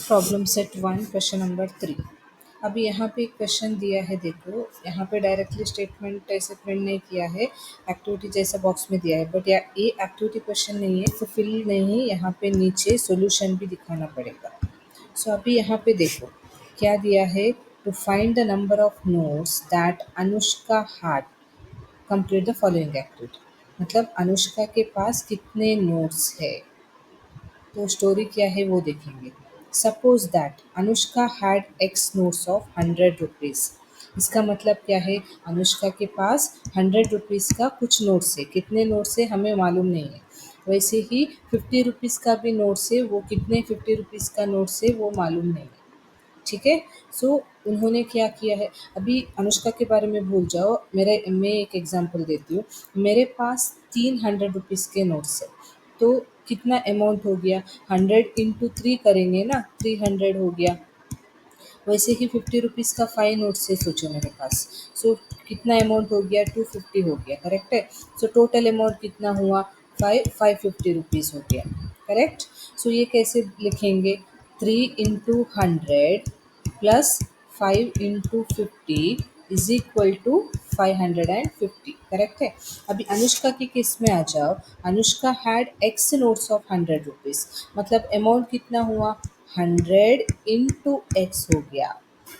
Problem set 1 question number 3। अभी यहाँ पे एक क्वेश्चन दिया है, देखो यहाँ पे डायरेक्टली स्टेटमेंट ऐसे प्रिंट नहीं किया है, एक्टिविटी जैसा बॉक्स में दिया है, बट ये एक्टिविटी क्वेश्चन नहीं है तो फिल नहीं, यहाँ पे नीचे सॉल्यूशन भी दिखाना पड़ेगा। सो अभी यहाँ पे देखो क्या दिया है, to find the number of notes that Anushka had complete the following activity. मतलब अनुष्का के पास कितने नोट्स है, तो स्टोरी क्या है वो देखेंगे। Suppose that Anushka had x notes of 100 rupees. इसका मतलब क्या है, अनुष्का के पास 100 रुपीज़ का कुछ नोट्स है, कितने नोट्स है हमें मालूम नहीं है। वैसे ही 50 रुपीज़ का भी नोट्स है, वो कितने 50 रुपीज़ का नोट्स है वो मालूम नहीं है। ठीक है। सो उन्होंने क्या किया है, अभी अनुष्का के बारे में भूल जाओ, मैं एक एग्जांपल देती हूँ। मेरे पास 300 रुपीज़ के नोट्स है, तो कितना अमाउंट हो गया, 100 × 3 करेंगे ना, 300 हो गया। वैसे ही 50 रुपीज़ का 5 नोट्स है सोचो मेरे पास। सो कितना अमाउंट हो गया, 250 हो गया, करेक्ट है। सो टोटल अमाउंट कितना हुआ, 550 रुपीज़ हो गया, करेक्ट। सो ये कैसे लिखेंगे, 3 × 100 plus 5 × 50 is equal to 550, correct है। अभी अनुष्का के केस में आ जाओ, Anushka had x notes of 100 rupees, मतलब अमाउंट कितना हुआ, 100 × x हो गया।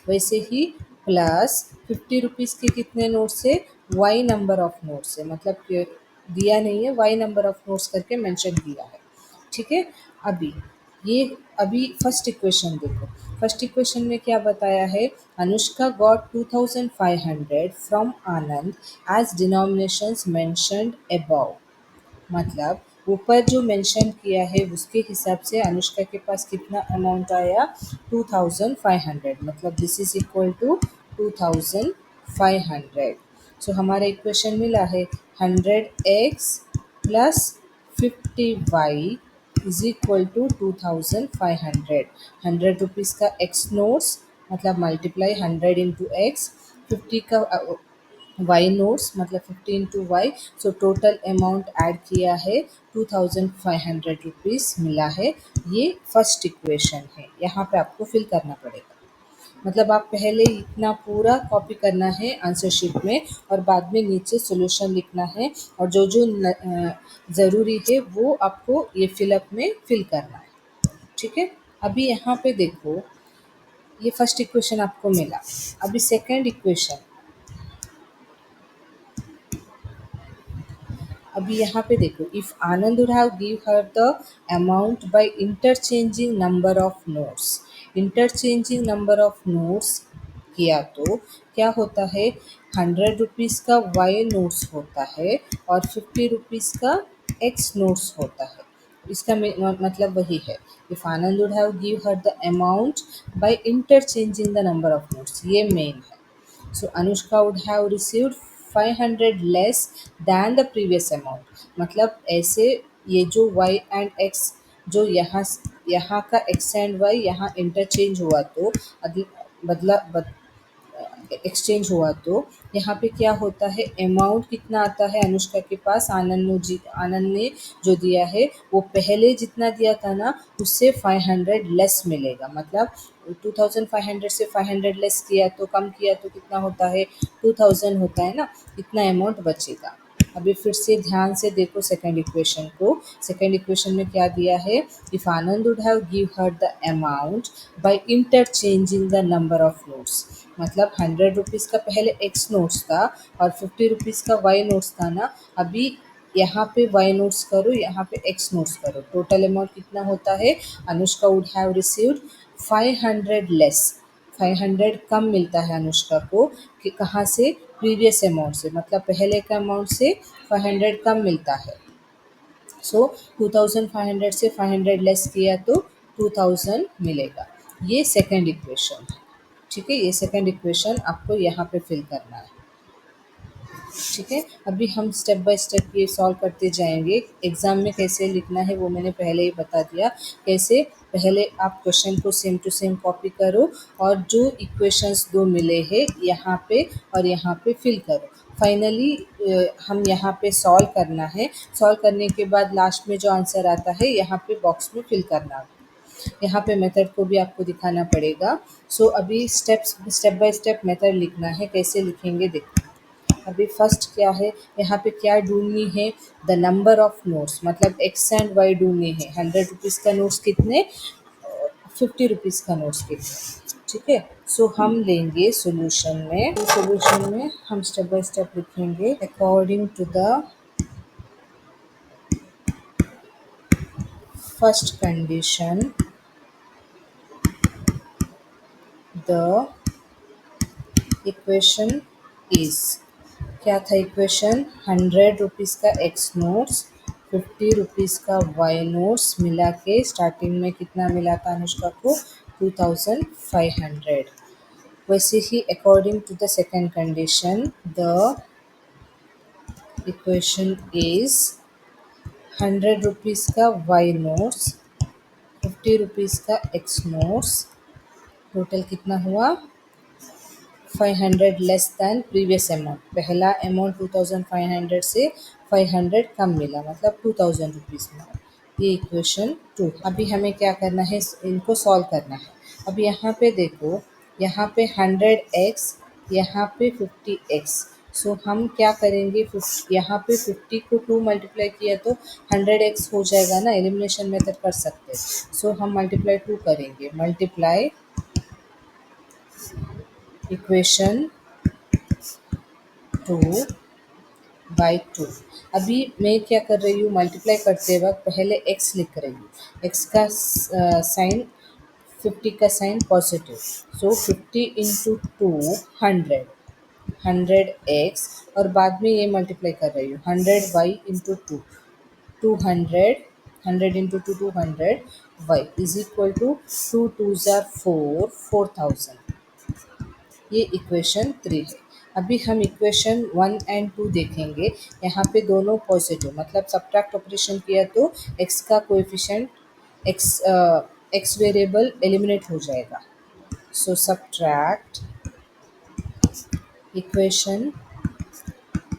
वैसे ही प्लस 50 रुपीज़ के कितने नोट्स है, वाई नंबर ऑफ नोट्स है, मतलब कि दिया नहीं है, वाई नंबर ऑफ नोट्स करके मेंशन किया है। ठीक है। अभी ये अभी फर्स्ट इक्वेशन देखो, फर्स्ट इक्वेशन में क्या बताया है, Anushka got 2500 from Anand as denominations mentioned above. मतलब ऊपर जो मेंशन किया है उसके हिसाब से अनुष्का के पास कितना अमाउंट आया, 2500, मतलब this is equal to 2500। So हमारा इक्वेशन मिला है, 100x plus 50y is equal to 2500। 100 rupees का x नोट्स, मतलब मल्टीप्लाई 100 × x, 50 का वाई नोट्स मतलब 15 × y। So total amount add किया है, 2500 रुपीज़ मिला है। ये फर्स्ट इक्वेशन है, यहाँ पे आपको फिल करना पड़ेगा। मतलब आप पहले इतना पूरा कॉपी करना है आंसर शीट में, और बाद में नीचे सॉल्यूशन लिखना है, और जो जो ज़रूरी है वो आपको ये फिलअप में फिल करना है। ठीक है। अभी यहाँ पे देखो, ये फर्स्ट इक्वेशन आपको मिला। अभी सेकंड इक्वेशन, अभी यहाँ पे देखो, if Anand would have give her the amount by interchanging number of notes, interchanging number of notes किया तो क्या होता है, 100 रुपीज़ का वाई नोट्स होता है और 50 रुपीज़ का एक्स नोट्स होता है। इसका मतलब वही है, if Anand would have give her the amount by interchanging the number of notes, ये मेन है। So Anushka would have received 500 less than the previous amount। मतलब ऐसे ये जो y and x, जो यहाँ का x एंड y यहाँ इंटरचेंज हुआ तो एक्सचेंज हुआ तो यहाँ पे क्या होता है, अमाउंट कितना आता है अनुष्का के पास, आनंद ने जो दिया है वो पहले जितना दिया था ना उससे 500 लेस मिलेगा। मतलब 2500 से 500 लेस किया तो कम किया तो कितना होता है, 2000 होता है ना, इतना अमाउंट बचेगा। अभी फिर से ध्यान से देखो सेकंड इक्वेशन को। सेकंड इक्वेशन में क्या दिया है, if Anand would have give her the amount by interchanging the number of notes, मतलब 100 रुपीज़ का पहले एक्स नोट्स था और 50 रुपीज़ का वाई नोट्स था ना। अभी यहाँ पे वाई नोट्स करो, यहाँ पे एक्स नोट्स करो, टोटल अमाउंट कितना होता है, Anushka would have received 500 less, 500 कम मिलता है अनुष्का को, कि कहाँ से, प्रीवियस अमाउंट से, मतलब पहले का अमाउंट से 500 कम मिलता है। सो 2500 से 500 लेस किया तो 2000 मिलेगा। ये सेकंड इक्वेशन है। ठीक है, ये सेकंड इक्वेशन आपको यहाँ पे फिल करना है। ठीक है। अभी हम स्टेप बाय स्टेप ये सॉल्व करते जाएंगे। एग्ज़ाम में कैसे लिखना है वो मैंने पहले ही बता दिया। कैसे, पहले आप क्वेश्चन को सेम टू सेम कॉपी करो और जो इक्वेशंस दो मिले हैं यहाँ पे और यहाँ पे फिल करो। फाइनली हम यहाँ पे सॉल्व करना है। सॉल्व करने के बाद लास्ट में जो आंसर आता है यहाँ पे बॉक्स में फिल करना है। यहाँ पे मेथड को भी आपको दिखाना पड़ेगा। सो अभी स्टेप बाय स्टेप मेथड लिखना है, कैसे लिखेंगे देखो। अभी फर्स्ट क्या है, यहाँ पे क्या ढूंढनी है, द नंबर ऑफ नोट्स, मतलब एक्स एंड वाई ढूंढनी है। 100 रुपीज़ का नोट्स कितने, 50 रुपीज़ का नोट्स कितने, ठीक है। सो हम लेंगे सॉल्यूशन में हम स्टेप बाय स्टेप लिखेंगे। According to the first condition, the equation is, क्या था इक्वेशन, 100 रुपीज़ का एक्स नोट्स, 50 रुपीज़ का वाई नोट्स मिला के स्टार्टिंग में कितना मिला था अनुष्का को, 2500। वैसे ही according to the second condition, the equation is 100 rupees का वाई नोट्स, 50 रुपीज़ का एक्स नोट्स, टोटल कितना हुआ, 500 लेस दैन प्रीवियस अमाउंट। पहला अमाउंट 2500 से 500 कम मिला, मतलब 2000 रुपीज़ में। ये इक्वेशन 2। अभी हमें क्या करना है, इनको सॉल्व करना है। अब यहाँ पे देखो, यहाँ पे 100x, यहाँ पे 50x। सो हम क्या करेंगे, यहाँ पे 50 को 2 मल्टीप्लाई किया तो 100x हो जाएगा ना, एलिमिनेशन मेथड कर सकते हैं। सो हम मल्टीप्लाई 2 करेंगे, मल्टीप्लाई इक्वेशन 2 बाई 2। अभी मैं क्या कर रही हूँ, मल्टीप्लाई करते वक्त पहले x लिख रही हूँ। x का साइन, 50 का साइन पॉजिटिव, सो 50 इंटू 2 100, 100x, और बाद में ये मल्टीप्लाई कर रही हूँ 100y into 2, 200, 100 into 2 200 y is equal to 2 2 ज़ार 4, 4000। ये इक्वेशन 3 है। अभी हम इक्वेशन 1 एंड 2 देखेंगे। यहाँ पे दोनों पॉजिटिव, मतलब सब्ट्रैक्ट ऑपरेशन किया तो x का कोएफिशिएंट, x वेरिएबल एलिमिनेट हो जाएगा। सो सब्ट्रैक्ट इक्वेशन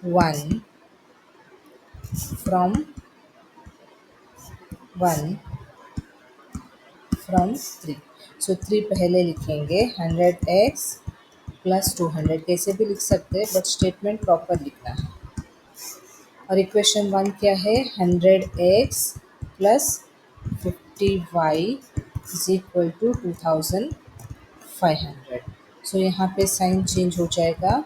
1 फ्रॉम 1 फ्रॉम 3। सो 3 पहले लिखेंगे, 100x प्लस 200, कैसे भी लिख सकते हैं बट स्टेटमेंट प्रॉपर लिखना है। और इक्वेशन 1 क्या है, 100x plus 50y is equal to 2500। So यहाँ पे साइन चेंज हो जाएगा,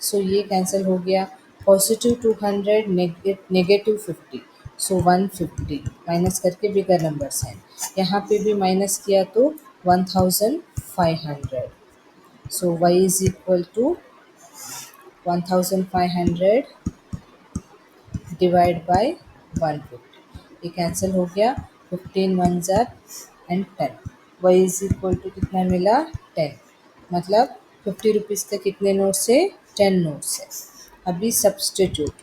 सो ये कैंसिल हो गया। पॉजिटिव 200, नेगेटिव 50, सो 150 माइनस करके बिगर नंबर साइन, यहाँ पे भी माइनस किया तो 1500। So y is equal to 1500 divide by 150, ये कैंसिल हो गया, 15 1 ज़ार and 10, y is equal to कितना मिला, 10, मतलब 50 रुपीज़ का कितने नोट से, 10 नोट से। अभी substitute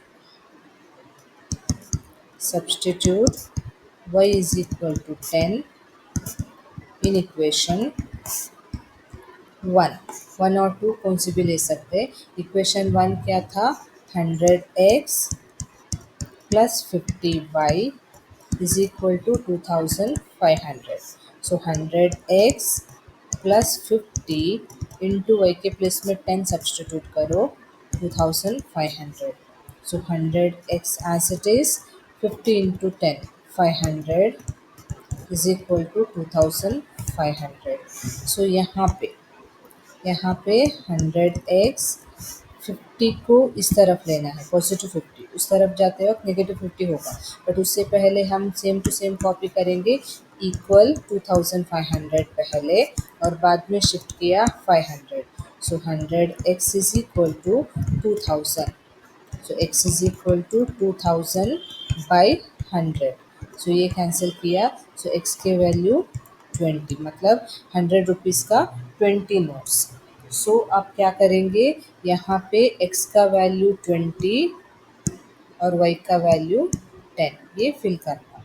y is equal to 10 in equation 1 और 2 कौन सी भी ले सकते हैं। इक्वेशन 1 क्या था, 100x plus 50y is equal to 2500. So 100x plus 50 into y के प्लेस में 10 सब्सटीट्यूट करो, 2500। So 100x as it is, 50 into 10 500 is equal to 2500। So यहाँ पे 100x, 50 को इस तरफ लेना है, पॉजिटिव 50, उस तरफ जाते वक्त नेगेटिव 50 होगा, बट उससे पहले हम सेम टू सेम कॉपी करेंगे। इक्वल 2500 पहले और बाद में शिफ्ट किया 500। So 100x is equal to 2000। So x is equal to 2000 by 100। So ये कैंसिल किया, सो x के वैल्यू 20, मतलब 100 रुपीज़ का 20 नोट्स। सो अब क्या करेंगे, यहाँ पे x का वैल्यू 20 और y का वैल्यू 10, ये फिल करना है,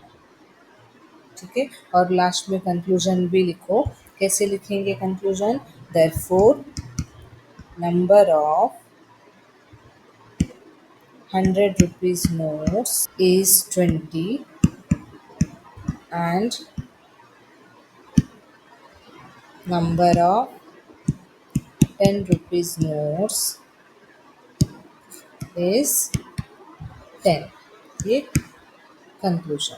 ठीक है। और लास्ट में कंक्लूजन भी लिखो, कैसे लिखेंगे conclusion, therefore number of 100 rupees notes is 20 and number of 10 rupees notes is 10. ये conclusion.